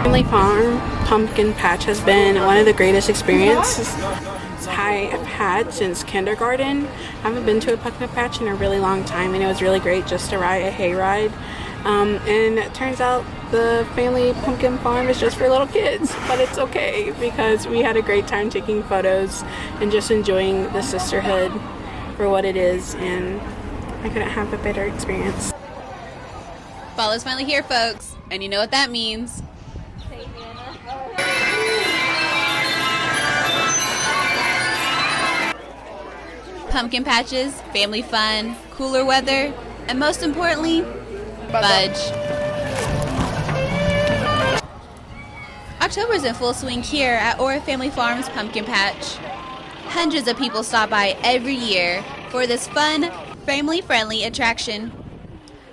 Family Farm pumpkin patch has been one of the greatest experiences I've had since kindergarten. I haven't been to a pumpkin patch in a really long time, and it was really great just to ride a hayride. And it turns out the family pumpkin farm is just for little kids, but it's okay because we had a great time taking photos and just enjoying the sisterhood for what it is, and I couldn't have a better experience. Fall's finally here, folks, and you know what that means. Pumpkin patches, family fun, cooler weather, and most importantly, fudge. October's in full swing here at Orr Family Farm's pumpkin patch. Hundreds of people stop by every year for this fun, family-friendly attraction.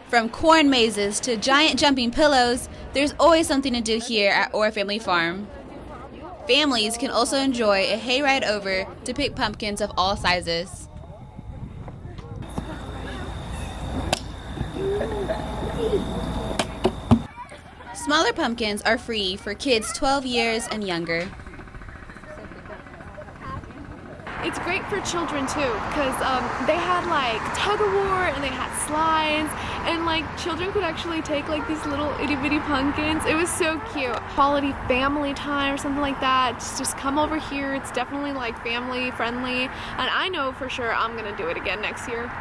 From corn mazes to giant jumping pillows, there's always something to do here at Orr Family Farm. Families can also enjoy a hayride over to pick pumpkins of all sizes. Smaller pumpkins are free for kids 12 years and younger. It's great for children too, because they had like tug of war and they had slides, and like children could actually take like these little itty bitty pumpkins. It was so cute. Quality family time or something like that. Just come over here. It's definitely like family friendly, and I know for sure I'm gonna do it again next year.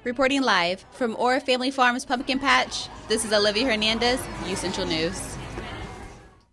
Reporting live from Orr Family Farm's Pumpkin Patch, this is Olivia Hernandez, U Central News.